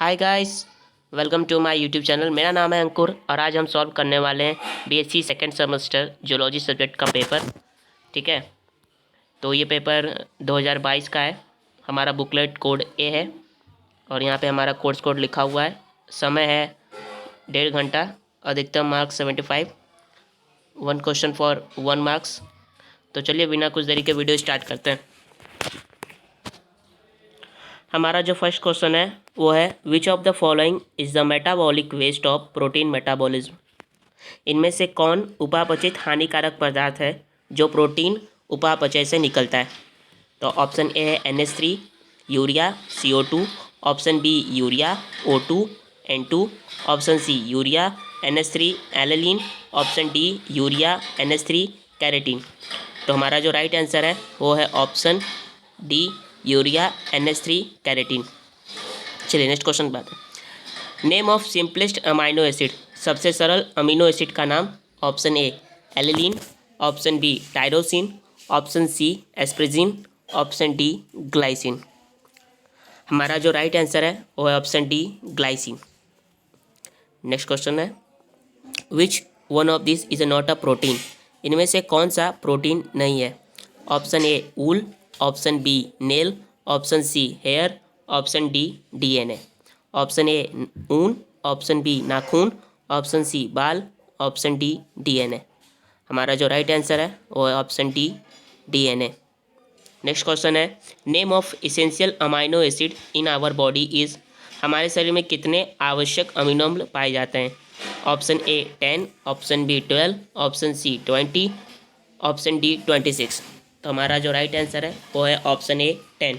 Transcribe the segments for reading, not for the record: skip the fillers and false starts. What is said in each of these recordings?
Hi guys, welcome to my YouTube channel. मेरा नाम है अंकुर और आज हम सॉल्व करने वाले हैं BSc second semester zoology subject का पेपर। ठीक है, तो ये पेपर 2022 का है। हमारा बुकलेट कोड ए है और यहाँ पे हमारा कोर्स कोड लिखा हुआ है। समय है 1.5 घंटा। अधिकतम मार्क्स 75। 1 question for 1 marks. तो चलिए बिना कुछ देरी के वीडियो स्टार्ट करते हैं। हमारा जो फर्स्ट क्वेश्चन है वो है which of the following is the metabolic waste of protein metabolism. इनमें से कौन उपापचित हानिकारक पदार्थ है जो प्रोटीन उपापचय से निकलता है। तो ऑप्शन ए है NH3 urea CO2, option B urea O2 N2, option C urea NH3 alanine, option D urea NH3 keratin. तो हमारा जो राइट आंसर है वो है option D urea NH3 keratin. चलिए नेक्स्ट क्वेश्चन बात है। Name of simplest amino acid. सबसे सरल अमीनो एसिड का नाम। Option A alanine, option B tyrosine, option C asparagine, option D glycine. हमारा जो राइट आंसर है वो है option D glycine. Next question है which one of this is not a protein. इनमें से कौन सा प्रोटीन नहीं है। Option A wool, option B nail, option C hair, option D DNA। Option A ऊन, ऑप्शन बी नाखून, ऑप्शन सी बाल, ऑप्शन डी DNA। हमारा जो राइट आंसर है वो है option D DNA। Next question है name of essential amino acid in our body is. हमारे शरीर में कितने आवश्यक अमीनो अम्ल पाए जाते हैं। Option A 10, option B 12, option C 20, option D 26। तो हमारा जो राइट आंसर है वो है ऑप्शन ए 10।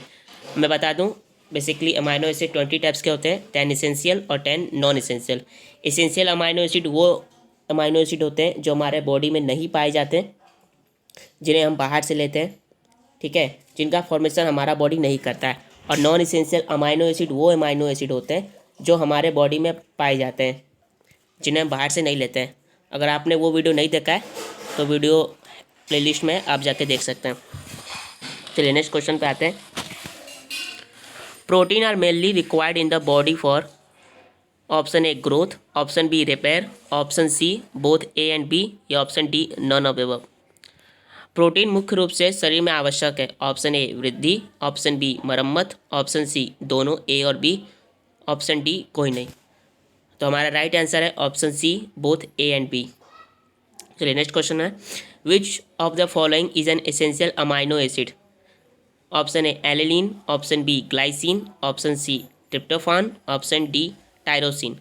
मैं बता दूं बेसिकली अमाइनो एसिड 20 टाइप्स के होते हैं, 10 इसेंशियल और 10 non essential. Essential amino acid वो अमाइनो एसिड होते हैं जो हमारे बॉडी में नहीं पाए जाते हैं, जिन्हें हम बाहर से लेते हैं। ठीक है, जिनका फॉर्मेशन हमारा बॉडी नहीं करता है। और नॉन इसेंशियल अमाइनो एसिड वो अमाइनो एसिड होते हैं जो हमारे बॉडी में पाए जाते हैं, जिन्हें हम बाहर से नहीं लेते हैं। अगर आपने वो वीडियो नहीं देखा है तो वीडियो प्लेलिस्ट में आप जाके देख सकते हैं। चलिए नेक्स्ट क्वेश्चन पे आते हैं। Protein are mainly required in the body for. Option A growth, option B repair, option C both A and B, या option D none of above. Protein मुख्य रूप से शरीर में आवश्यक है। ऑप्शन ए वृद्धि, ऑप्शन बी मरम्मत, ऑप्शन सी दोनों ए और बी, ऑप्शन डी कोई नहीं। तो हमारा राइट आंसर है option C both A and B. चलिए नेक्स्ट क्वेश्चन है which of the following is an essential amino acid. Option A alanine, option B glycine, option C tryptophan, option D tyrosine.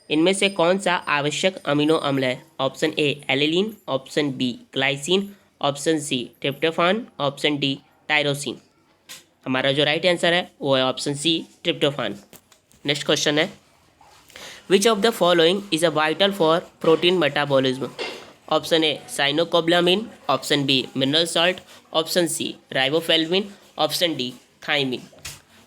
इनमें से कौन सा आवश्यक amino अम्ल है। Option A alanine, option B glycine, option C tryptophan, option D tyrosine. हमारा जो right answer है वो है option C tryptophan. Next question है which of the following is a vital for protein metabolism. Option A cyanocobalamin, option B mineral salt, option C riboflavin, option D thiamine.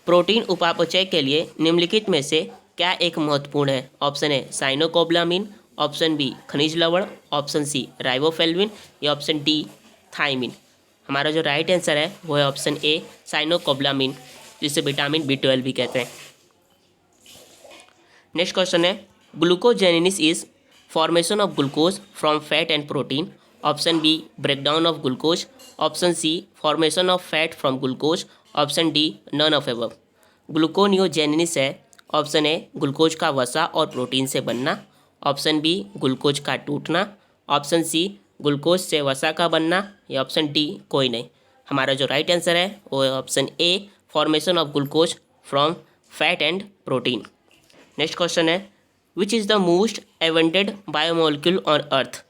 Protein उपापचय के लिए निम्नलिखित में से क्या एक महत्वपूर्ण है। Option A cyanocobalamin, option B खनिज लवण, ऑप्शन सी राइबोफ्लेविन, या ऑप्शन डी थाइमिन। हमारा जो राइट आंसर है वो है ऑप्शन ए साइनोकोब्लामिन, जिसे विटामिन B12 भी कहते हैं। नेक्स्ट क्वेश्चन है glucogenesis is formation of glucose from fat and protein. Option B breakdown of glucose, option C formation of fat from glucose, option D none of above. Gluconeogenesis है option A glucose का वसा और protein से बनना, option B glucose का टूटना, option C glucose से वसा का बनना, या ऑप्शन डी कोई नहीं। हमारा जो राइट आंसर है वो है option A formation of glucose from fat and protein. Next question है which is the most abundant biomolecule on earth.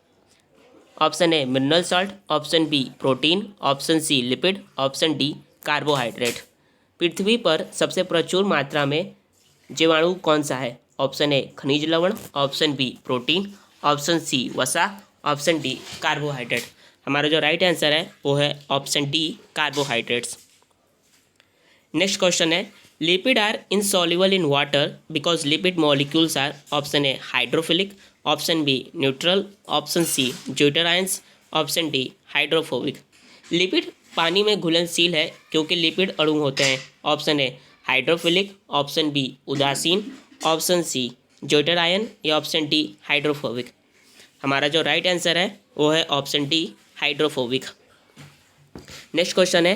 Option A mineral salt, option B protein, option C lipid, option D carbohydrate. पृथ्वी पर सबसे प्रचुर मात्रा में जीवाणु कौन सा है। ऑप्शन ए खनिज लवण, option B protein, option C वसा, ऑप्शन डी कार्बोहाइड्रेट। हमारा जो राइट आंसर है वो है option D carbohydrates. Next question है lipid are insoluble in water because lipid molecules are option A hydrophilic, option B neutral, option C zwitterions, option D hydrophobic. Lipid पानी में घुलनशील है क्योंकि लिपिड अणु होते हैं। Option A hydrophilic, option B उदासीन, ऑप्शन सी ज्योटर आयन या ऑप्शन डी हाइड्रोफोबिक। हमारा जो राइट आंसर है वो है option D hydrophobic. Next question है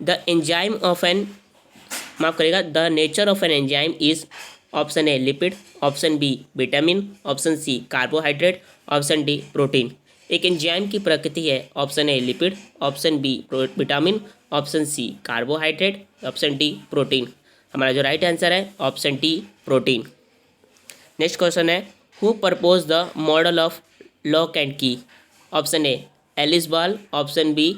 द एंजाइम ऑफ एन माफ करिएगा the nature of an enzyme is option A lipid, option B vitamin, option C carbohydrate, option D protein. एक enzyme की प्रकृति है option A lipid, option B vitamin, option C carbohydrate, option D protein. हमारा जो right answer है option D protein. Next question है who propose the model of lock and key. Option A Alice Ball, option B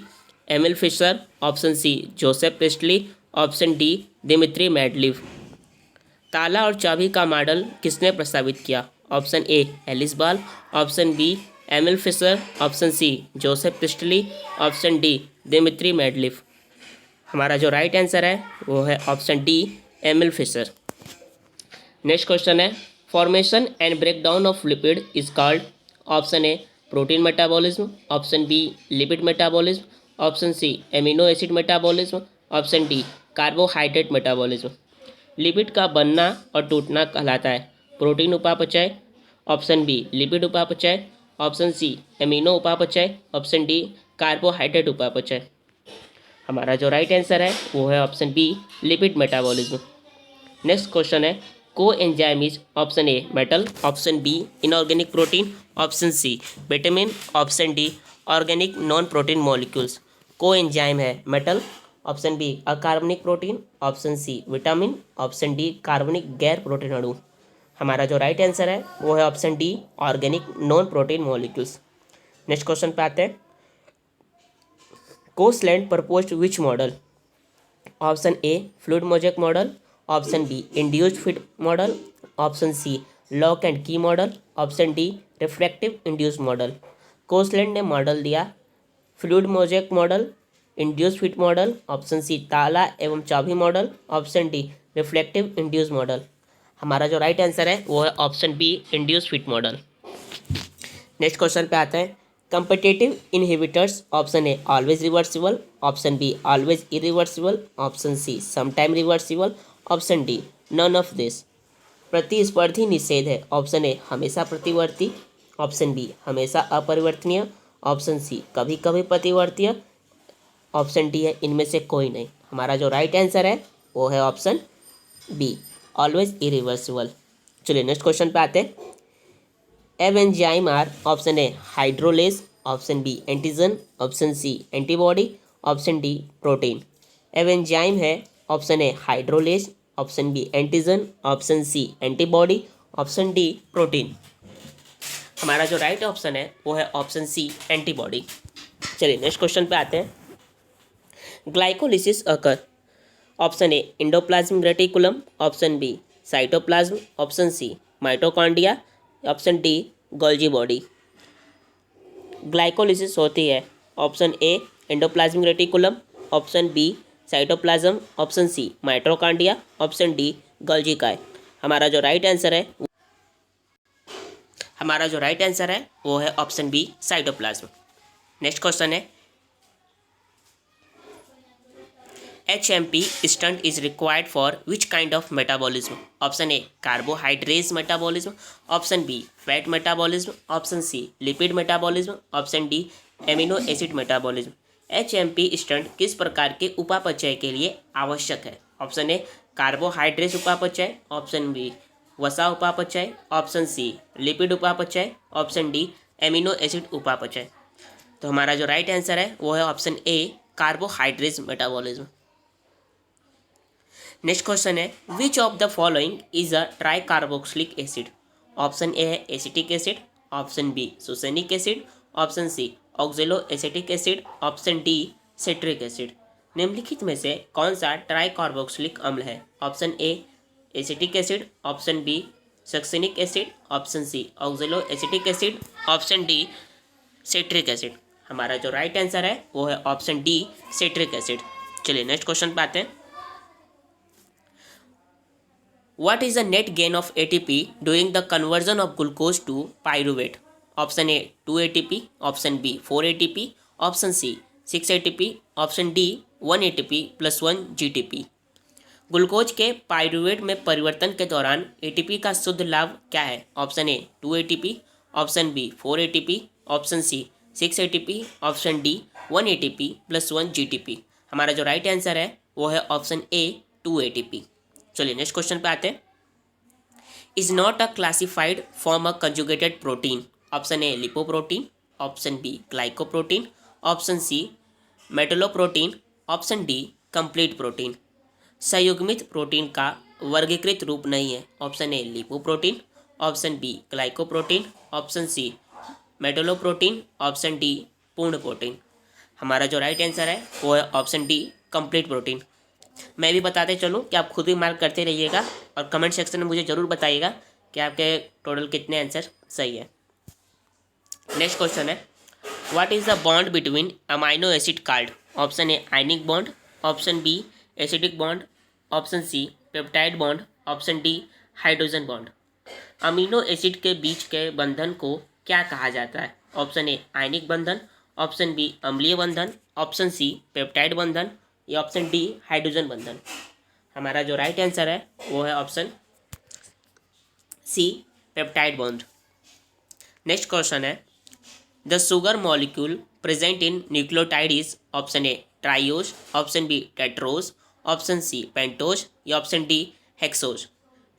Emil Fischer, option C Joseph Priestley, option D Dmitri Mendeleev. ताला और चाबी का model किसने प्रस्तावित किया। Option A Alice Ball, option B Emil Fischer, option C Joseph Priestley, option D Dmitri Mendeleev. हमारा जो right answer है वो है option D Emil Fischer. Next question है formation and breakdown of lipid is called. Option A protein metabolism, option B lipid metabolism, option C amino acid metabolism, option D carbohydrate metabolism. Lipid का बनना और टूटना कहलाता है protein उपापचय, option B lipid उपापचय, option C amino उपापचय, option D carbohydrate उपापचय। हमारा जो राइट आंसर है वो है option B lipid metabolism. Next question है coenzyme is option A metal, option B inorganic protein, option C vitamin, option D organic non protein molecules. Coenzyme है metal, option B अकार्बनिक protein, option C vitamin, option D कार्बनिक गैर protein अणु। हमारा जो right answer है वो है option D organic non protein molecules. Next question पे आते हैं Koshland proposed which model. Option A fluid mosaic model, option B induced fit model, option C lock and key model, option D reflective induced model. Koshland ने model दिया fluid mosaic model, induced fit model, option C ताला एवं चाबी model, option D reflective induced model. हमारा जो right answer है वो है option B induced fit model. Next question पे आते हैं competitive inhibitors. Option A always reversible, option B always irreversible, option C sometime reversible, option D none of this. प्रतिस्पर्धी निषेध है ऑप्शन ए हमेशा प्रतिवर्ती, ऑप्शन बी हमेशा अपरिवर्तनीय, ऑप्शन सी कभी कभी प्रतिवर्तीय, ऑप्शन डी है इनमें से कोई नहीं। हमारा जो राइट आंसर है वो है ऑप्शन बी ऑलवेज इरिवर्सिबल। चलिए नेक्स्ट क्वेश्चन पे आते हैं abzyme are. Option A hydrolase, option B antigen, option C antibody, option D protein. Abzyme है option A hydrolase, option B antigen, option C antibody, option D protein. हमारा जो right option है वो है option C antibody. चलिए next question पे आते हैं glycolysis occur. Option A endoplasmic reticulum, option B cytoplasm, option C mitochondria, option D Golgi body. Glycolysis होती है option A endoplasmic reticulum, option B cytoplasm, option C mitochondria, option D Golgi काय। हमारा जो right answer है वो है option B cytoplasm. Next question है HMP stunt is required for which kind of metabolism? Option A carbohydrate metabolism, option B fat metabolism, option C lipid metabolism, option D amino acid metabolism. HMP stunt किस प्रकार के उपापचय के लिए आवश्यक है। Option A carbohydrate उपापचय, option B वसा उपापचय, ऑप्शन सी लिपिड उपापचय, ऑप्शन डी एमिनो एसिड उपापचय। तो हमारा जो राइट आंसर है वो है option A carbohydrate metabolism. Next question है which of the following is a tricarboxylic. Option A है acetic acid, option B succinic acid, option C ऑक्जेलो acetic acid, option D citric acid. निम्नलिखित में से कौन सा try carboxylic अम्ल है। Option A acetic acid, option B succinic acid, option C ऑक्जेलो acetic acid, option D citric acid. हमारा जो right answer है वो है ऑप्शन डी सिट्रिक एसिड। चलिए नेक्स्ट क्वेश्चन पे आते हैं What is the net gain of ATP during the conversion of glucose to pyruvate? Option A 2 ATP, option B 4 ATP, option C 6 ATP, option D 1 ATP plus 1 GTP. Glucose के pyruvate में परिवर्तन के दौरान ATP का शुद्ध लाभ क्या है? Option A 2 ATP, option B 4 ATP, option C 6 ATP, option D 1 ATP plus 1 GTP. हमारा जो राइट आंसर है वो है ऑप्शन ए 2 एटीपी। चलिए नेक्स्ट क्वेश्चन पे आते हैं। Is not a classified form a conjugated protein. Option A lipoprotein, option B glycoprotein, option C metalloprotein, option D complete protein. संयुग्मित प्रोटीन का वर्गीकृत रूप नहीं है। Option A lipoprotein, option B glycoprotein, option C metalloprotein, option D पूर्ण protein. हमारा जो right answer है वो है ऑप्शन डी कंप्लीट प्रोटीन। मैं भी बताते चलूँ कि आप खुद भी मार्क करते रहिएगा और कमेंट सेक्शन में मुझे ज़रूर बताइएगा कि आपके टोटल कितने आंसर सही है। नेक्स्ट क्वेश्चन है, what is the bond between amino acid card? Option A ionic bond, option B acidic bond, option C peptide bond, option D hydrogen bond. Amino acid के बीच के बंधन को क्या कहा जाता है? ऑप्शन ए आयनिक बंधन, ऑप्शन बी अम्लीय बंधन, ऑप्शन सी पेप्टाइड बंधन या ऑप्शन डी हाइड्रोजन बंधन। हमारा जो राइट आंसर है वो है option C peptide bond. Next question है, the sugar molecule present in nucleotide is option A triose, option B tetrose, option C pentose या ऑप्शन डी हेक्सोज।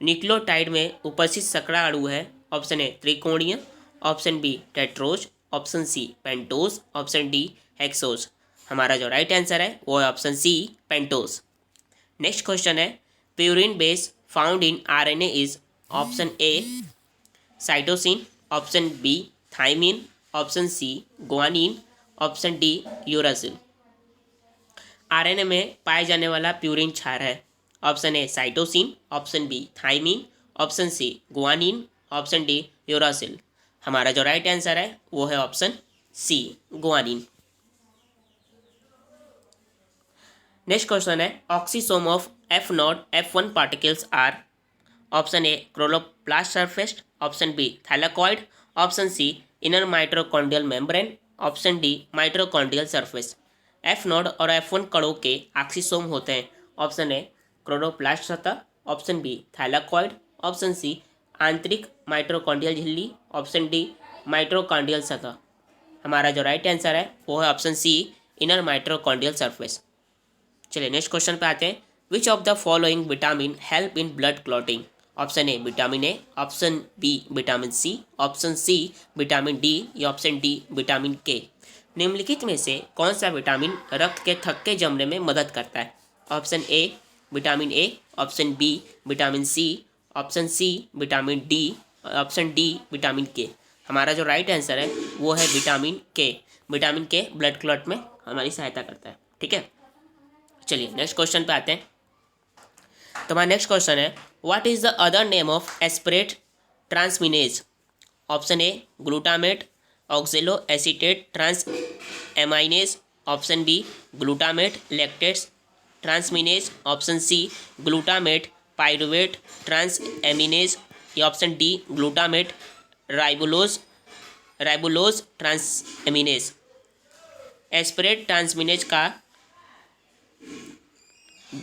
न्यूक्लियोटाइड में उपस्थित सकरा अणु है। ऑप्शन ए त्रिकोणीय, option B tetrose, option C pentose, option D hexose. हमारा जो right answer है वो है option C pentose. Next question है, purine base found in RNA is option A cytosine, option B thymine, option C guanine, option D uracil. RNA में पाए जाने वाला प्यूरिन क्षार है। Option A cytosine, option B thymine, option C guanine, option D uracil. हमारा जो right answer है वो है option C guanine. Next question है, oxysome of F0 F1 particles are option A chloroplast surface, option B thylakoid, option C inner mitochondrial membrane, option D mitochondrial surface. F0 और F1 कणों के oxysome होते हैं। Option A chloroplast सतह, option B thylakoid, option C आंतरिक mitochondrial झिल्ली, option D mitochondrial सतह। हमारा जो राइट आंसर है वो है option C inner mitochondrial surface. चलिए नेक्स्ट क्वेश्चन पे आते हैं, which of the following vitamin help in blood clotting? Option A vitamin A, option B vitamin C, option C vitamin D या ऑप्शन डी विटामिन के। निम्नलिखित में से कौन सा विटामिन रक्त के थक्के जमने में मदद करता है? Option A vitamin A, option B vitamin C, option C vitamin D, option D vitamin K. हमारा जो राइट आंसर है वो है विटामिन के। विटामिन के ब्लड क्लॉट में हमारी सहायता करता है। ठीक है, चलिए नेक्स्ट क्वेश्चन पे आते हैं। तो हमारा नेक्स्ट क्वेश्चन है, what is the other name of aspartate transaminase? Option A glutamate oxaloacetate transaminase, option B glutamate lactates transaminase, option C glutamate pyruvate transaminase या option D glutamate ribulose transaminase. Aspartate transaminase का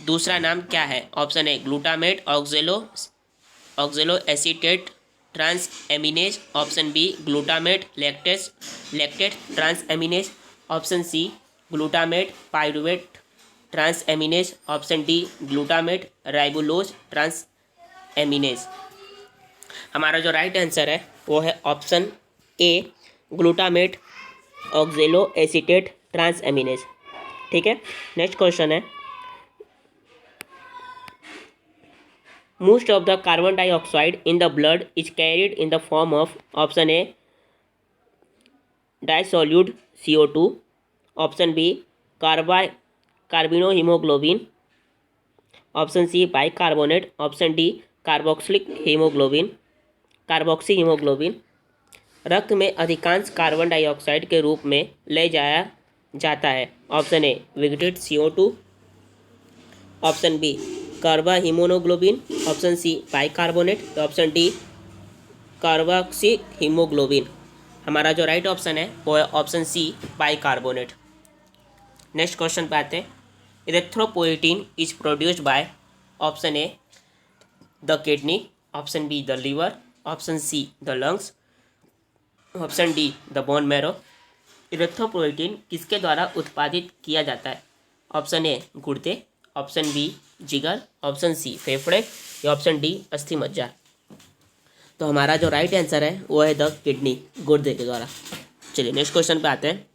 दूसरा नाम क्या है? Option A glutamate oxaloacetate transaminase, option B glutamate lactate transaminase, option C glutamate pyruvate transaminase, option D glutamate ribulose transaminase. हमारा जो right answer है वो है option A glutamate oxaloacetate transaminase. ठीक है, next question है, most of the carbon dioxide in the blood is carried in the form of option A dissolute CO2, option B carbinohemoglobin, option C bicarbonate, option D carboxylic haemoglobin. रक्त में अधिकांश carbon dioxide के रूप में ले जाया जाता है। ऑप्शन ए विघटित CO2, option B carbaminohaemoglobin, option C bicarbonate, option D carboxyhaemoglobin. हमारा जो राइट ऑप्शन है वो है option C bicarbonate. Next question पे आते हैं, erythropoietin is produced by option A the kidney, option B the liver, option C the lungs, option D the bone marrow. Erythropoietin किसके द्वारा उत्पादित किया जाता है? ऑप्शन ए गुर्दे, ऑप्शन बी जिगर, ऑप्शन सी फेफड़े या ऑप्शन डी अस्थि मज्जा। तो हमारा जो राइट आंसर है वो है द किडनी, गुर्दे के द्वारा। चलिए नेक्स्ट क्वेश्चन पे आते हैं।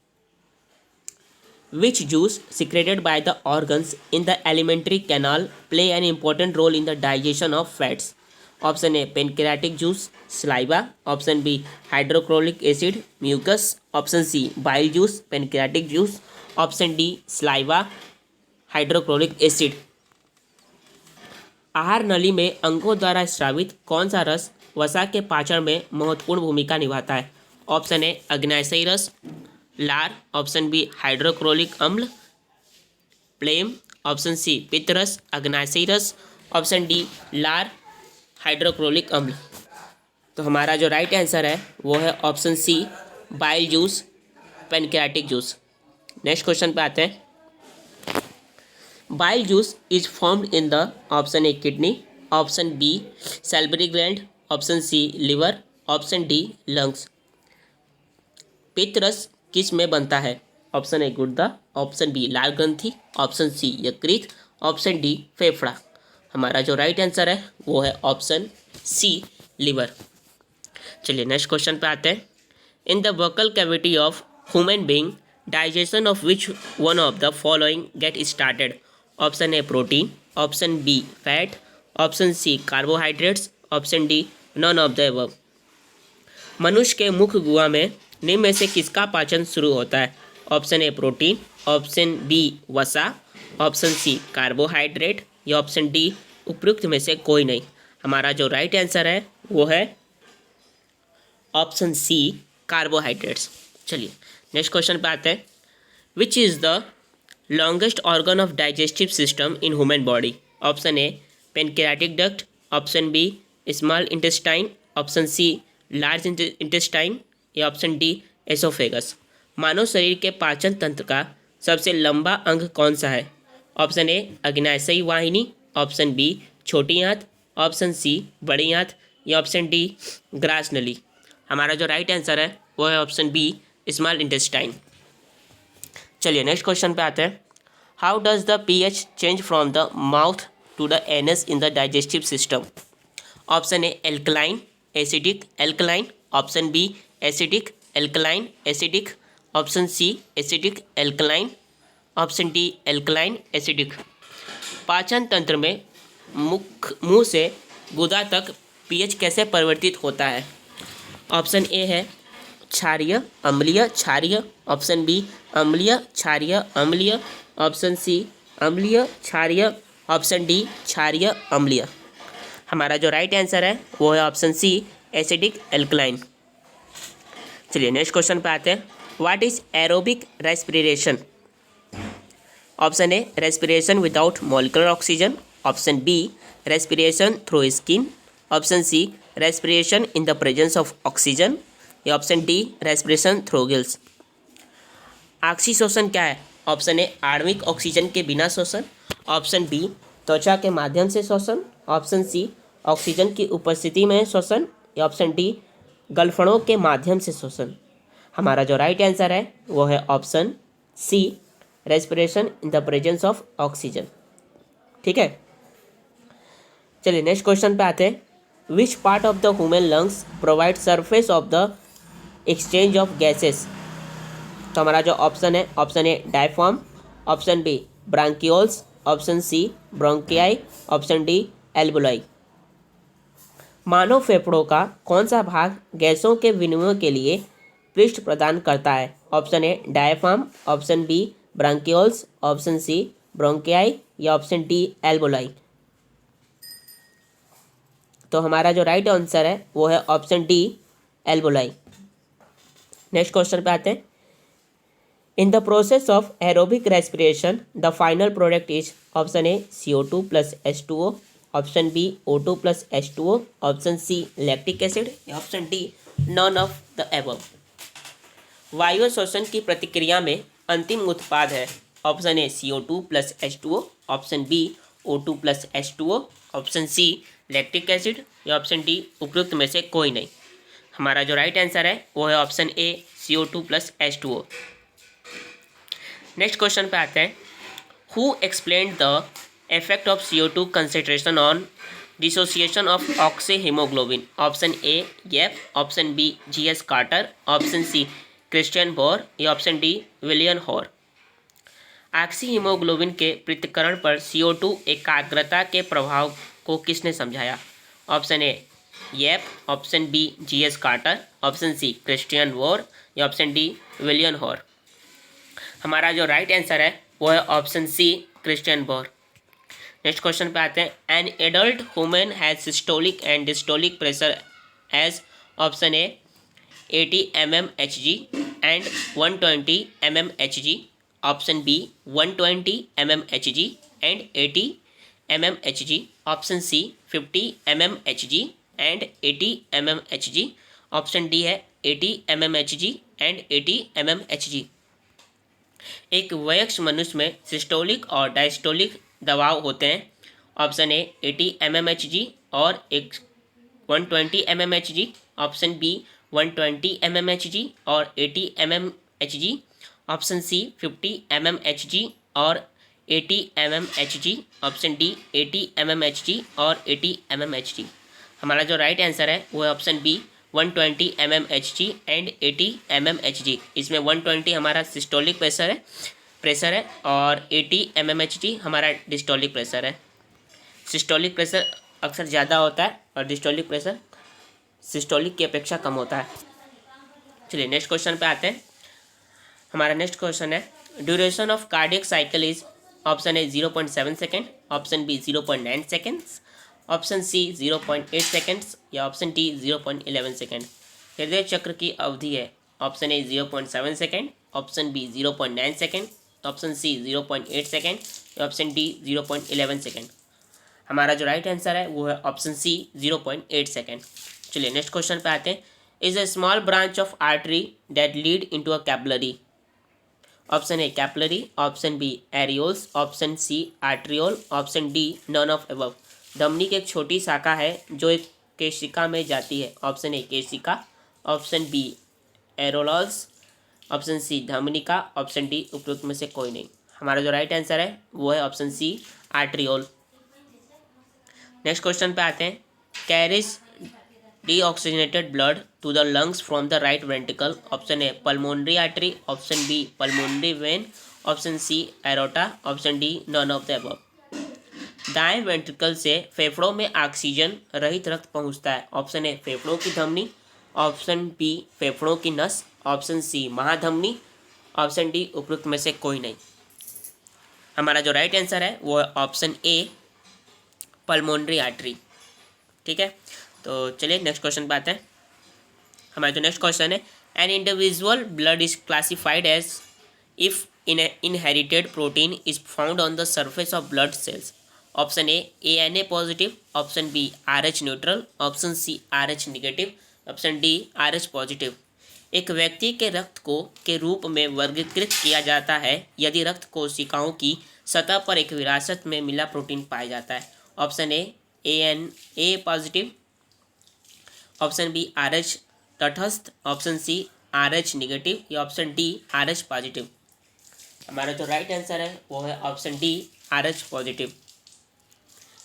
Which juice secreted by the organs in the alimentary canal play an important role in the digestion of fats? Option A pancreatic juice, saliva, option B hydrochloric acid, mucus, option C bile juice, pancreatic juice, option D saliva, hydrochloric acid. आहार नली में अंगों द्वारा स्रावित कौन सा रस वसा के पाचन में महत्वपूर्ण भूमिका निभाता है? ऑप्शन ए अग्नाशयी रस, लार, ऑप्शन बी हाइड्रोक्लोरिक अम्ल, प्लेम, ऑप्शन सी पित्तरस, अग्नाशयी रस, ऑप्शन डी लार, हाइड्रोक्लोरिक अम्ल। तो हमारा जो राइट आंसर है वो है option C bile juice, pancreatic juice. Next question पे आते हैं। Bile juice is formed in the option A kidney, option B salivary gland, option C liver, option D lungs. पित्तरस किस में बनता है? ऑप्शन ए गुर्दा, ऑप्शन बी लाल ग्रंथि, ऑप्शन सी यकृत, ऑप्शन डी फेफड़ा। हमारा जो राइट आंसर है वो है ऑप्शन सी लिवर। चलिए नेक्स्ट क्वेश्चन पे आते हैं। In the buccal cavity of human being digestion of which one of the following get started? Option A protein, option B fat, option C carbohydrates, option D none of the above. मनुष्य के मुख गुहा में निम्न में से किसका पाचन शुरू होता है? Option A protein, option B वसा, ऑप्शन सी कार्बोहाइड्रेट या ऑप्शन डी उपयुक्त में से कोई नहीं। हमारा जो राइट आंसर है वो है ऑप्शन सी कार्बोहाइड्रेट्स। चलिए नेक्स्ट क्वेश्चन पे आते हैं। Which is the longest organ of digestive system in human body? Option A pancreatic duct, option B small intestine, option C large intestine या ऑप्शन डी एसोफेगस। मानव शरीर के पाचन तंत्र का सबसे लंबा अंग कौन सा है? ऑप्शन ए अग्नाशयी वाहिनी, ऑप्शन बी छोटी आंत, ऑप्शन सी बड़ी आंत या ऑप्शन डी ग्रास नली। हमारा जो राइट आंसर है वो है ऑप्शन बी स्मॉल इंटेस्टाइन। चलिए नेक्स्ट क्वेश्चन पे आते हैं। How does the pH change from the mouth to the anus in the digestive system? Option A alkaline acidic alkaline, option B acidic alkaline acidic, option C acidic alkaline, option D alkaline acidic. पाचन तंत्र में मुंह से गुदा तक pH कैसे परिवर्तित होता है? ऑप्शन ए है क्षारीय अम्लीय क्षारीय, ऑप्शन बी अम्लीय क्षारीय अम्लीय, ऑप्शन सी अम्लीय क्षारीय, ऑप्शन डी क्षारीय अम्लीय। हमारा जो राइट आंसर है वो है ऑप्शन सी एसिडिक एल्कलाइन। चलिए नेक्स्ट क्वेश्चन पे आते हैं। What is aerobic respiration? Option A respiration without molecular oxygen, option B respiration through skin, option C respiration in the presence of oxygen या option D respiration through gills. ऑक्सीशोषण क्या है? Option ए आणविक oxygen के बिना शोषण, ऑप्शन बी त्वचा के माध्यम से शोषण, ऑप्शन सी ऑक्सीजन की उपस्थिति में शोषण या ऑप्शन डी गलफड़ों के माध्यम से शोषण। हमारा जो राइट आंसर है वो है option C respiration in the presence of oxygen. ठीक है, चलिए नेक्स्ट क्वेश्चन पे आते हैं। Which part of the human lungs provide surface of the exchange of gases? तो हमारा जो ऑप्शन है, option A diaphragm, option B bronchioles, option C bronchi, option D एल्बुलाई। मानव फेफड़ों का कौन सा भाग गैसों के विनिमय के लिए पृष्ठ प्रदान करता है? Option A diaphragm, option B bronchioles, option C bronchi या ऑप्शन डी एल्बुलाई। तो हमारा जो राइट आंसर है वो है ऑप्शन डी एल्बुलाई। नेक्स्ट क्वेश्चन पे आते हैं। In the process of aerobic respiration the final product is option A CO2 plus H2O, option B O2 plus H2O, option C lactic acid या option D none of the above. वायु शोषण की प्रक्रिया में अंतिम उत्पाद है option A CO2 plus H2O, option B O2+H2O, option C lactic acid, या ऑप्शन डी उपयुक्त में से कोई नहीं। हमारा जो राइट आंसर है वो है ऑप्शन ए CO2+H2O। नेक्स्ट क्वेश्चन पे आते हैं। Who explained the effect of CO2 concentration on dissociation of oxyhaemoglobin, option A Yelp, option B GS Carter, option C Christian Bohr, या option D William Hoare. Oxyhaemoglobin के पृथक्करण पर CO2 एकाग्रता के प्रभाव को किसने समझाया? Option A Yelp, option B GS Carter, option C Christian Bohr, या ऑप्शन डी विलियम हॉर। हमारा जो राइट आंसर है वो है option C Christian Bohr. Next question पे आते हैं। An adult human has systolic and diastolic pressure as, option A 80 mmHg and 120 mmHg, option B 120 mmHg and 80 mmHg, option C 50 mmHg and 80 mmHg, option D है 80 mmHg and 80 mmHg। एक वयस्क मनुष्य में systolic और diastolic दबाव होते हैं। Option A 80 mmHg और एक 120 mmHg, ऑप्शन बी 120 mmHg और 80 mmHg, ऑप्शन सी 50 mmHg और 80 mmHg, ऑप्शन डी 80 mmHg और 80 mmHg। हमारा जो राइट आंसर है वो है option B 120 mmHg and 80 mmHg। इसमें 120 हमारा सिस्टोलिक प्रेशर है और 80 mmHg हमारा डिस्टोलिक प्रेशर है। सिस्टोलिक प्रेशर अक्सर ज़्यादा होता है और डिस्टोलिक प्रेशर सिस्टोलिक की अपेक्षा कम होता है। चलिए नेक्स्ट क्वेश्चन पे आते हैं। हमारा नेक्स्ट क्वेश्चन है duration of cardiac cycle is, option A 0.7 second, option B 0.9 seconds, option C 0.8 seconds, या ऑप्शन डी 0.11 सेकेंड। हृदय चक्र की अवधि है option A 0.7 second, option B 0.9 second, option C 0.8 second, या ऑप्शन डी 0.11 सेकेंड। हमारा जो राइट आंसर है वो है ऑप्शन सी 0.8 सेकेंड। चलिए नेक्स्ट क्वेश्चन पे आते हैं। Is a small branch of artery that lead into a capillary, option A capillary, option B areoles, option C arteriole, option D none of above. धमनी की एक छोटी शाखा है जो एक केशिका में जाती है। ऑप्शन ए केशिका, option B arterioles, option C धमनिका, ऑप्शन डी उपयुक्त में से कोई नहीं। हमारा जो राइट आंसर है वो है option C arteriole. Next question पे आते हैं। Carries deoxygenated blood to the lungs from the right ventricle, option A pulmonary artery, option B pulmonary vein, option C aorta, option D none of the above. दाएं ventricle से फेफड़ों में oxygen रहित रक्त पहुंचता है। ऑप्शन ए फेफड़ों की धमनी, ऑप्शन बी फेफड़ों की नस, ऑप्शन सी महाधमनी, ऑप्शन डी उपयुक्त में से कोई नहीं। हमारा जो राइट आंसर है वो है ऑप्शन ए पल्मोनरी आर्टरी। ठीक है, तो चलिए नेक्स्ट क्वेश्चन पे आते हैं। हमारा जो नेक्स्ट क्वेश्चन है, an individual blood is classified as if inherited protein is found on the surface of blood cells. Option A ANA positive, option B RH neutral, option C RH negative, option D RH positive. एक व्यक्ति के रक्त को के रूप में वर्गीकृत किया जाता है यदि रक्त कोशिकाओं की सतह पर एक विरासत में मिला प्रोटीन पाया जाता है। Option A ANA positive, option B RH तटस्थ, ऑप्शन सी RH निगेटिव, या ऑप्शन डी RH पॉजिटिव। हमारा जो राइट आंसर है वो है option D RH positive.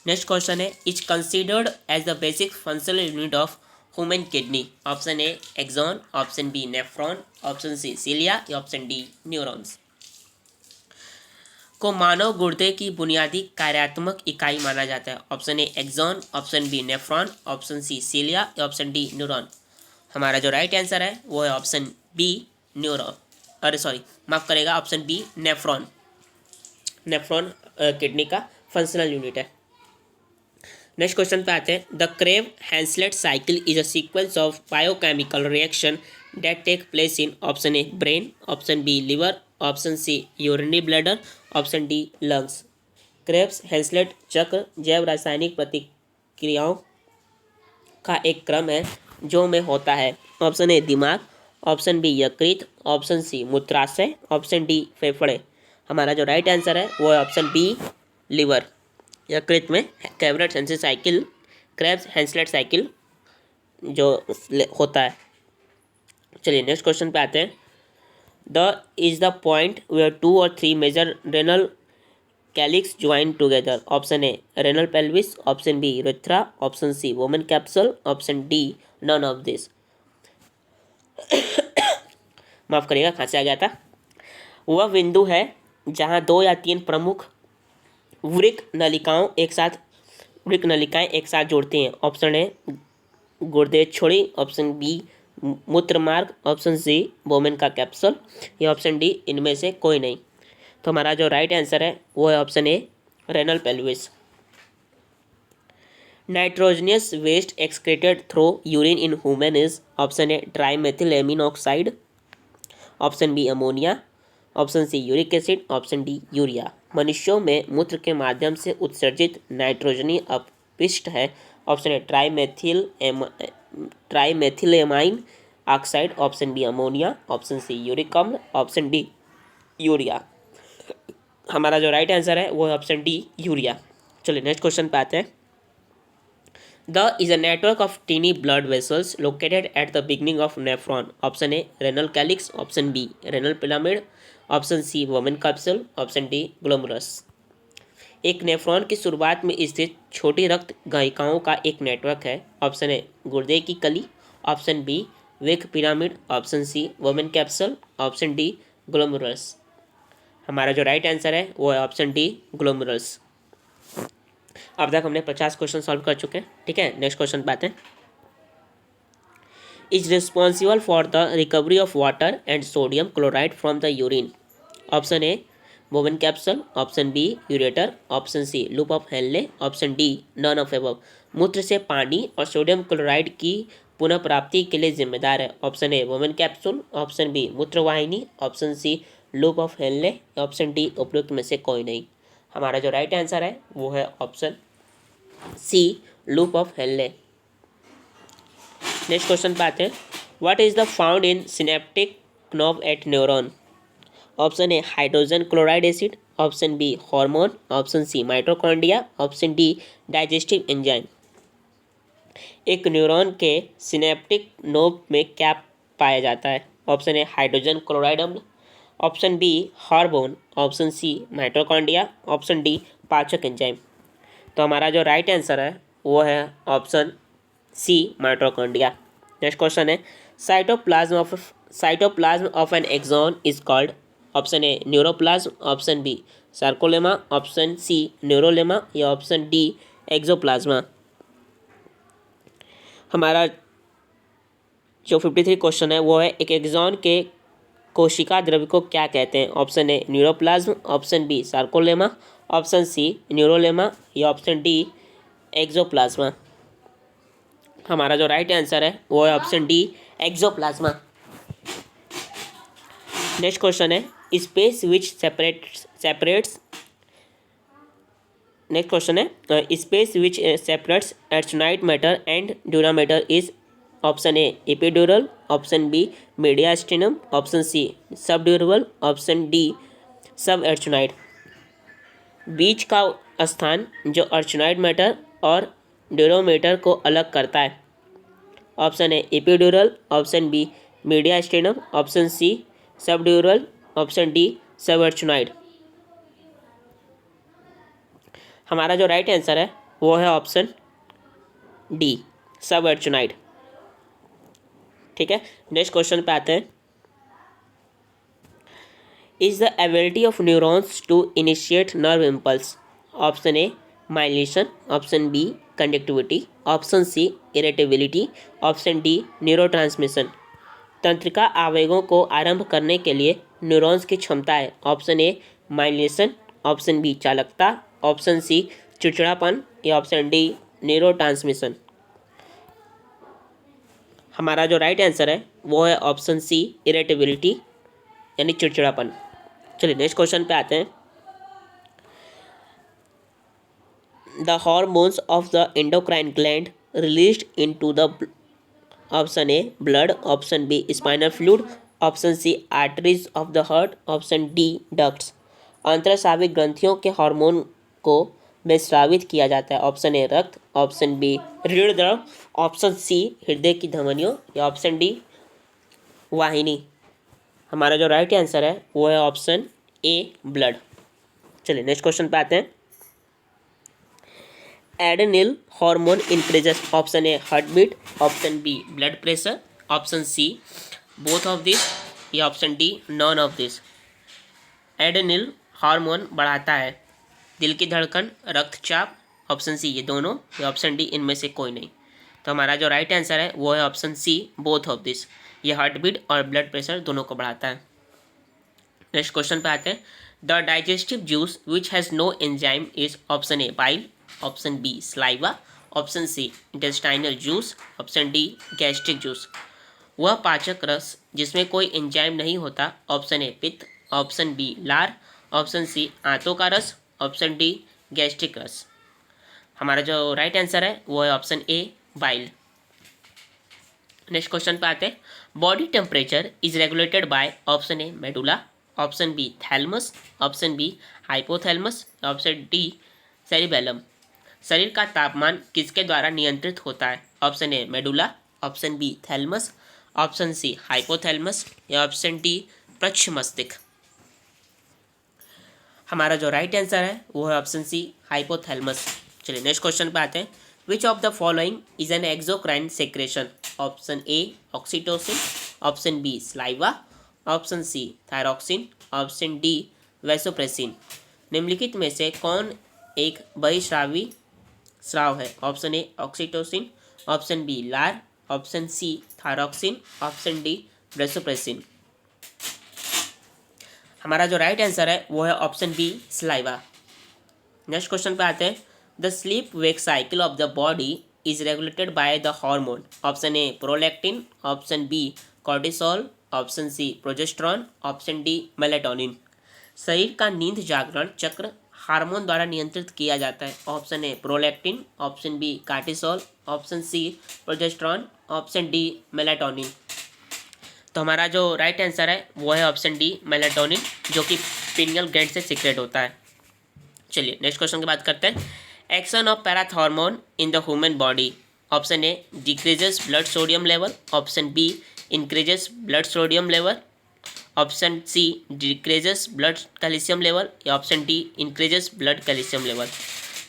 Next question है, is considered as the basic functional unit of human kidney. Option A axon, option B nephron, option C cilia, या option D neurons. को मानव गुर्दे की बुनियादी कार्यात्मक इकाई माना जाता है। Option A axon, option B nephron, option C cilia, या ऑप्शन डी न्यूरॉन। हमारा जो राइट आंसर है वो है ऑप्शन बी न्यूरॉन, माफ करेगा, option B nephron. Nephron kidney का फंक्शनल यूनिट है। नेक्स्ट क्वेश्चन पे आते हैं। The Krebs Henseleit cycle is a sequence of biochemical reaction that take place in, option A brain, option B liver, option C urinary bladder, option D lungs. Krebs Henseleit चक्र जैव रासायनिक प्रतिक्रियाओं का एक क्रम है जो में होता है। ऑप्शन ए दिमाग, ऑप्शन बी यकृत, ऑप्शन सी मूत्राशय, ऑप्शन डी फेफड़े। हमारा जो राइट आंसर है वो है ऑप्शन बी लिवर। यकृत में कैवरेट Henseleit cycle, Krebs Henseleit cycle जो होता है। चलिए नेक्स्ट क्वेश्चन पे आते हैं। The is the point where 2 और 3 major renal calyx join together. Option A renal pelvis, option B urethra, option C Bowman capsule, option D none of this. माफ करिएगा, खांसी आ गया था। वह बिंदु है जहां 2 या 3 प्रमुख वृक्क नलिकाएं एक साथ जोड़ती हैं। ऑप्शन ए गुर्दे छोड़ी, ऑप्शन बी मूत्र मार्ग, ऑप्शन सी वोमेन का कैप्सूल या ऑप्शन डी इनमें से कोई नहीं। तो हमारा जो राइट आंसर है वो है option A renal pelvis. Nitrogenous waste excreted through urine in human is. Option A trimethylamine oxide, option B ammonia, option C uric acid, option D urea. मनुष्यों में मूत्र के माध्यम से उत्सर्जित नाइट्रोजनी अपशिष्ट है। Option A trimethylamine oxide, option B ammonia, option C uric अम्ल, ऑप्शन डी यूरिया। हमारा जो राइट आंसर है वो है ऑप्शन डी यूरिया। चलिए नेक्स्ट क्वेश्चन पे आते हैं। The is a network of tiny blood vessels located at the beginning of nephron. Option A renal calyx, option B renal pyramid, option C Woman capsule, option D glomerulus। एक nephron की शुरुआत में स्थित छोटी रक्त गहिकाओं का एक नेटवर्क है। ऑप्शन ए गुर्दे की कली, ऑप्शन बी वेक pyramid, option C Bowman capsule, option D glomerulus. हमारा जो राइट आंसर है वो है ऑप्शन डी ग्लोमेरुलस। अब तक हमने 50 क्वेश्चन सॉल्व कर चुके हैं। ठीक है, नेक्स्ट क्वेश्चन पे आते हैं। Is responsible for the recovery of water and sodium chloride from the urine. Option A Bowman capsule, option B ureter, option C loop of Henle, option D none of above. मूत्र से पानी और sodium chloride की पुनः प्राप्ति के लिए जिम्मेदार है। Option A Bowman capsule, option B मूत्रवाहिनी, option C loop of Henle, option D उपयुक्त में से कोई नहीं। हमारा जो राइट आंसर है वो है option C loop of Henle. Next question पे आते हैं। What is the found in synaptic knob at neuron. Option A hydrogen chloride acid, option B hormone, option C mitochondria, option D digestive enzyme. एक neuron के synaptic knob में क्या पाया जाता है। ऑप्शन ए हाइड्रोजन क्लोराइड अम्ल, option B hormone, option C mitochondria, option D पाचक enzyme. तो हमारा जो राइट आंसर है वो है option C mitochondria. Next question है। Cytoplasm of an axon is called. Option A neuroplasm, option B sarcolemma, option C neurolemma या option D एक्सोप्लाज्मा। हमारा जो 53 क्वेश्चन है वो है एक एक्सॉन के कोशिका द्रव्य को क्या कहते हैं। Option A neuroplasm, option B sarcolemma, option C neurolemma या ऑप्शन डी एक्सोप्लाज्मा। हमारा जो राइट आंसर है वो है option D axoplasm. Next question है space which separates next question है space which separates arachnoid matter and dura matter is. Option A epidural, option B mediastinum, option C subdural, option D subarachnoid. बीच का स्थान जो अर्चनाइड matter और ड्यूरोमेटर को अलग करता है। Option A epidural, option B mediastinum, option C subdural, option D subarachnoid. हमारा जो राइट आंसर है वो है ऑप्शन डी सब एर्चनाइड। ठीक है, नेक्स्ट क्वेश्चन पे आते हैं। Is the ability of neurons to initiate nerve impulse. Option A myelination, option B conductivity, option C irritability, option D neurotransmission. तंत्रिका आवेगों को आरंभ करने के लिए न्यूरॉन्स की क्षमता है। Option A myelination, option B चालकता, ऑप्शन सी चिड़चिड़ापन या ऑप्शन डी न्यूरोट्रांसमिशन। हमारा जो राइट आंसर है वो है ऑप्शन सी इरिटेबिलिटी यानी चिड़चिड़ापन। चलिए नेक्स्ट क्वेश्चन पे आते हैं। The hormones of the endocrine gland released into the option A blood, option B spinal fluid, option C arteries of the heart, option D ducts. अंतरस्रावी ग्रंथियों के हार्मोन को में स्रावित किया जाता है? ऑप्शन ए रक्त, ऑप्शन बी रीढ़ द्रव, ऑप्शन सी हृदय की धमनियों या ऑप्शन डी वाहिनी। हमारा जो राइट आंसर है वो है ऑप्शन ए ब्लड। चलिए नेक्स्ट क्वेश्चन पे आते हैं। Adrenal hormone increases, option A heart beat, option B blood pressure, option C both of this या option D none of this. Adrenal hormone बढ़ाता है दिल की धड़कन, रक्तचाप, ऑप्शन सी ये दोनों या ऑप्शन डी इनमें से कोई नहीं। तो हमारा जो राइट आंसर है वो है option C both of this. ये हार्ट बीट और ब्लड प्रेशर दोनों को बढ़ाता है। नेक्स्ट क्वेश्चन पे आते हैं। The digestive juice which has no enzyme is, option A bile, option B saliva, option C intestinal juice, option D gastric juice. वह पाचक रस जिसमें कोई एंजाइम नहीं होता, ऑप्शन ए पित्त, ऑप्शन बी लार, ऑप्शन सी आंतों का रस, ऑप्शन डी गैस्ट्रिक रस। हमारा जो राइट आंसर है वो है option A bile. Next question पे आते हैं। Body temperature is regulated by, option A medulla, option B thalamus, option B hypothalamus, option D cerebellum. शरीर का तापमान किसके द्वारा नियंत्रित होता है? Option A medulla, option B thalamus, option C hypothalamus या ऑप्शन डी पृच्छ मस्तिष्क। हमारा जो राइट आंसर है वो है ऑप्शन सी हाइपोथैलमस। चलिए नेक्स्ट क्वेश्चन पे आते हैं। Which of the following is an exocrine secretion, option A oxytocin, option B saliva, option C thyroxine, option D vasopressin. निम्नलिखित में से कौन एक बहिस्रावी स्राव है? Option A oxytocin, option B लार, option C thyroxine, option D vasopressin. हमारा जो राइट आंसर है वो है option B saliva. Next question पे आते हैं। The sleep wake cycle of the body is regulated by the hormone, option A prolactin, option B cortisol, option C progesterone, option D melatonin. शरीर का नींद जागरण चक्र हार्मोन द्वारा नियंत्रित किया जाता है, option A prolactin, option B cortisol, option C progesterone, option D melatonin. तो हमारा जो राइट आंसर है वो है ऑप्शन डी मेलेटोनिन, जो कि पिनियल ग्लैंड से सीक्रेट होता है। चलिए नेक्स्ट क्वेश्चन की बात करते हैं। Action of parathormone in the human body, option A decreases blood sodium level, option B increases blood sodium level, option C decreases blood calcium level या option D increases blood calcium level.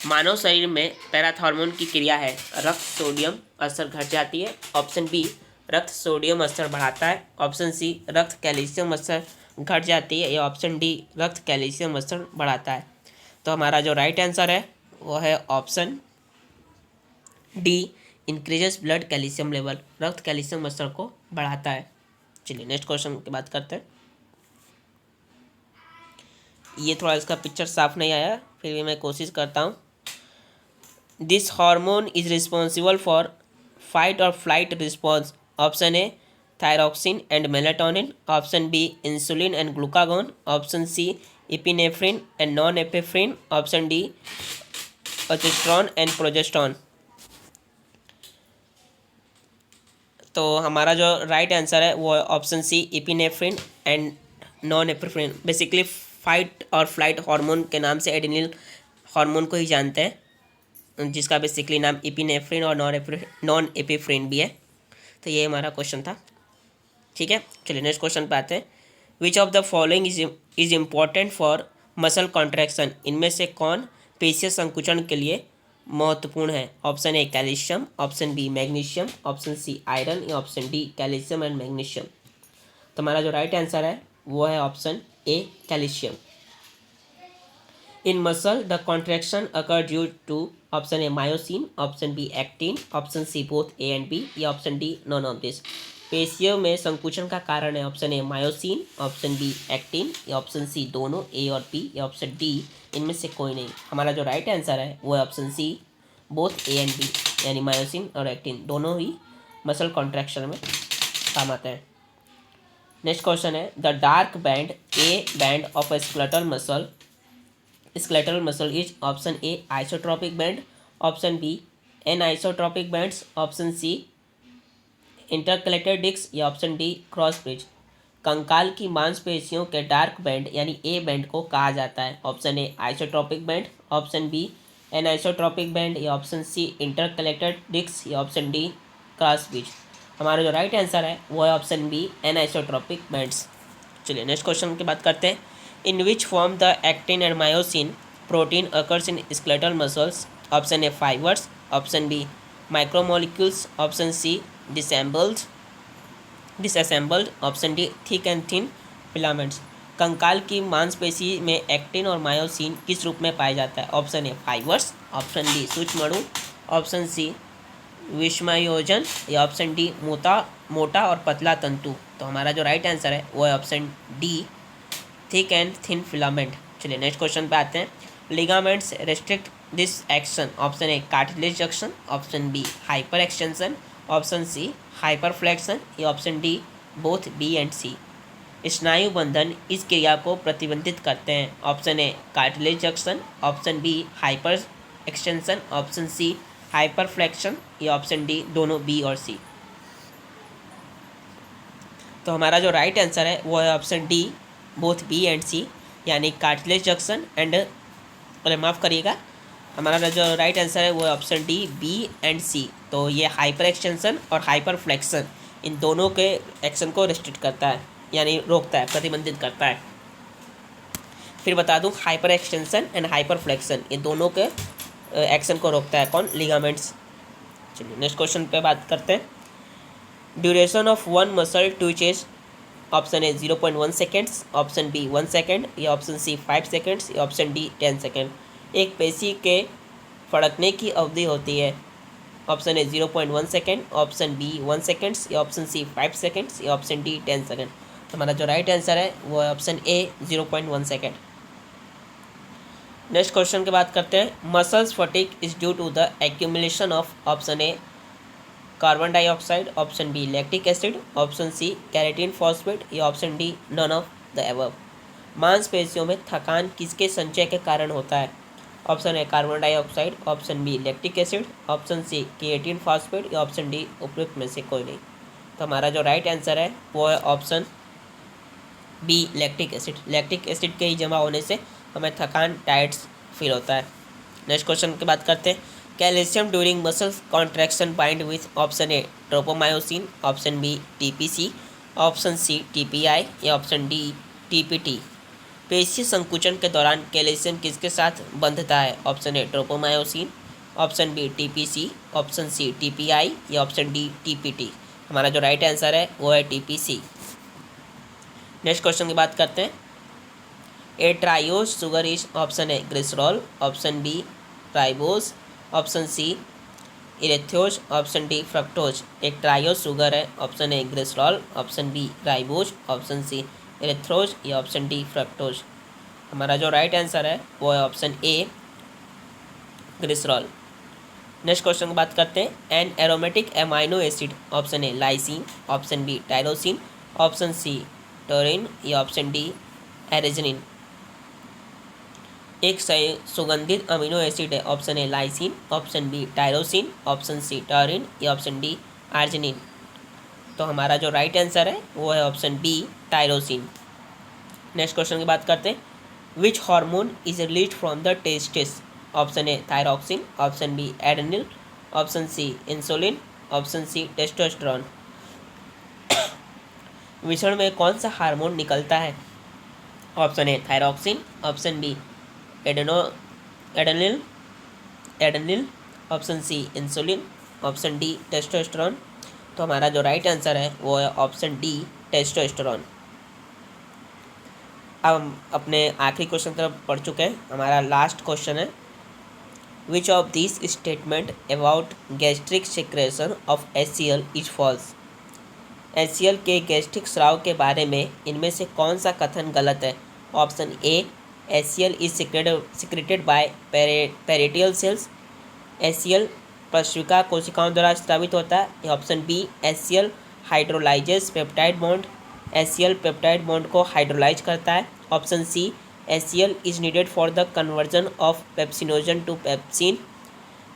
मानव शरीर में parathormone की क्रिया है, रक्त sodium स्तर घट जाती है, ऑप्शन बी रक्त सोडियम स्तर बढ़ाता है, ऑप्शन सी रक्त कैल्शियम स्तर घट जाती है या ऑप्शन डी रक्त कैल्शियम स्तर बढ़ाता है। तो हमारा जो राइट आंसर है वो है option D increases blood calcium level, रक्त कैल्शियम स्तर को बढ़ाता है। चलिए नेक्स्ट क्वेश्चन की बात करते हैं। ये थोड़ा इसका पिक्चर साफ नहीं आया, फिर भी मैं कोशिश करता हूँ। This hormone is responsible for fight और flight response, option A thyroxine and melatonin, option B insulin and glucagon, option C epinephrine and norepinephrine, option D progesterone and progesterone. तो हमारा जो राइट आंसर है वो है option C epinephrine and norepinephrine. Basically fight और flight hormone के नाम से एडेनिल हार्मोन को ही जानते हैं, जिसका बेसिकली नाम इपिनेफ्रिन और नॉन एपिफ्रिन भी है। तो ये हमारा क्वेश्चन था, ठीक है। चलिए नेक्स्ट क्वेश्चन पे आते हैं। Which of the following is important for muscle contraction, इनमें से कौन पेशीय संकुचन के लिए महत्वपूर्ण है? Option A calcium, option B magnesium, option C iron या option D calcium and magnesium. तो हमारा जो राइट आंसर है वो है option A calcium. In muscle the contraction occur due to, option A myosin, option B actin, option C both A and B या option D none of this. पेशियों में संकुचन का कारण है option A myosin, option B actin या option C दोनों A और बी या ऑप्शन डी इनमें से कोई नहीं। हमारा जो राइट आंसर है वो है option C both A and B, यानी मायोसिन और एक्टिन दोनों ही मसल कॉन्ट्रैक्शन में काम आते हैं। नेक्स्ट क्वेश्चन है। The dark band A band of a skeletal muscle is, option A isotropic band, option B anisotropic bands, option C intercalated disc या ऑप्शन डी क्रॉस ब्रिज। कंकाल की मांसपेशियों के डार्क बैंड यानी A band को कहा जाता है, option A isotropic band, option B anisotropic band, या ऑप्शन सी इंटरकलेक्टेड डिस्क, या ऑप्शन डी क्रॉस ब्रिज। हमारा जो राइट आंसर है वो है ऑप्शन बी एनआइसोट्रॉपिक बैंड्स। चलिए नेक्स्ट क्वेश्चन की बात करते हैं। In which form the actin and myosin protein occurs in skeletal muscles? Option A fibres, option B micromolecules, option C disassembled, option D thick and thin filaments. कंकाल की मांसपेशी में actin और मायोसिन किस रूप में पाया जाता है? Option A fibres, option B सूक्ष्मणु, ऑप्शन सी विषमयोजन, या ऑप्शन डी मोटा और पतला तंतु। तो हमारा जो राइट आंसर है वो है option D thick and thin filament. चलिए नेक्स्ट क्वेश्चन पे आते हैं। Ligaments restrict this action? Option A cartilage action, option B hyper extension, option C hyper flexion, या option D both B and C. स्नायु बंधन इस क्रिया को प्रतिबंधित करते हैं? Option A cartilage action, option B hyper extension, option C hyper flexion, या ऑप्शन डी दोनों बी और सी। तो हमारा जो राइट आंसर है वो है option D both B and C, यानी कार्टिलेज जंक्शन एंड, अरे माफ़ करिएगा, हमारा जो राइट आंसर है वो है ऑप्शन डी बी एंड सी। तो ये हाइपर एक्सटेंशन और हाइपर फ्लेक्शन इन दोनों के एक्शन को रिस्ट्रिक्ट करता है, यानी रोकता है, प्रतिबंधित करता है। फिर बता दूं, hyper extension and hyper flexion ये दोनों के एक्शन को रोकता है कौन? लिगामेंट्स। चलिए नेक्स्ट क्वेश्चन पे बात करते हैं। Duration of one muscle twitches? Option A 0.1 seconds, option B 1 second, या ऑप्शन सी 5 सेकेंड्स, या ऑप्शन डी 10 सेकेंड। एक पेशी के फड़कने की अवधि होती है? Option A 0.1 second, option B 1 seconds, या ऑप्शन सी 5 सेकेंड्स, या ऑप्शन डी 10 सेकेंड। तो हमारा जो राइट आंसर है वो है option A 0.1 second. Next question की बात करते हैं। Muscles fatigue is due to the accumulation of? Option A carbon dioxide, option B lactic acid, option C creatine phosphate, या option D none of the above. मांसपेशियों में थकान किसके संचय के कारण होता है? Option A carbon dioxide, option B lactic acid, option C creatine phosphate, या ऑप्शन डी उपयुक्त में से कोई नहीं। तो हमारा जो राइट आंसर है वो है option B lactic acid. Lactic acid के ही जमा होने से हमें थकान, टायर्ड्स फील होता है। नेक्स्ट क्वेश्चन की बात करते हैं। Calcium during muscle contraction bind with? Option A tropomyosin, option B TPC, option C TPI, या ऑप्शन डी टीपीटी। पेशी संकुचन के दौरान कैल्शियम किसके साथ बंधता है? Option A tropomyosin, option B TPC, option C TPI, या ऑप्शन डी टीपीटी। हमारा जो राइट आंसर है वो है टीपीसी। नेक्स्ट क्वेश्चन की बात करते हैं। A triose sugar is? Option A glycerol, option B ribose, option C erythrose, option D fructose. एक ट्राइओज शुगर है? Option A glycerol, option B ribose, option C erythrose, या ऑप्शन डी फ्रक्टोज। हमारा जो right answer है वो है option A glycerol. Next question की बात करते हैं। An aromatic amino acid? Option A lysine, option B tyrosine, option C taurine, या ऑप्शन डी एरेजिनिन। एक सुगंधित अमीनो एसिड है? Option A lysine, option B tyrosine, option C taurine, या option D arginine. तो हमारा जो राइट आंसर है वो है option B tyrosine. Next question की बात करते हैं। Which hormone is release from the testis? Option A thyroxine, option B adrenal, option C insulin, option C testosterone. विषण में कौन सा हार्मोन निकलता है? Option A thyroxine, option B adrenal, option C insulin, option D testosterone. तो हमारा जो right answer है वो है ऑप्शन डी टेस्टोस्टेरोन। अब हम अपने आखिरी क्वेश्चन तरफ पढ़ चुके हैं। हमारा लास्ट क्वेश्चन है। Which of this statement about gastric secretion of HCl is false? HCl के गैस्ट्रिक स्राव के बारे में इनमें से कौन सा कथन गलत है? Option A HCl is secreted by parietal cells. HCl प्रश्विका कोशिकाओं द्वारा स्रावित होता है। Option B HCl hydrolyses peptide bond. HCl peptide bond को हाइड्रोलाइज करता है। Option C HCl is needed for the conversion of pepsinogen to pepsin.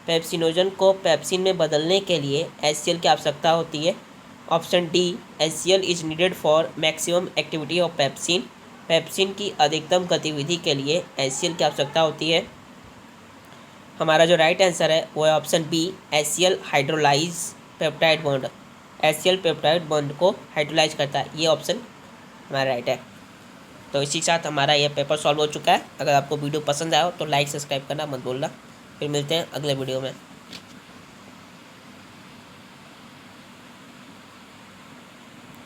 Pepsinogen को पेप्सिन में बदलने के लिए HCl की आवश्यकता होती है। Option D HCl is needed for maximum activity of pepsin. Pepsin की अधिकतम गतिविधि के लिए HCl की आवश्यकता होती है। हमारा जो राइट आंसर है वो है option B, HCl hydrolyse peptide bond. HCl peptide bond को हाइड्रोलाइज करता है, ये ऑप्शन हमारा राइट है। तो इसी के साथ हमारा ये पेपर सॉल्व हो चुका है। अगर आपको वीडियो पसंद आया हो तो लाइक सब्सक्राइब करना मत भूलना। फिर मिलते हैं अगले वीडियो में।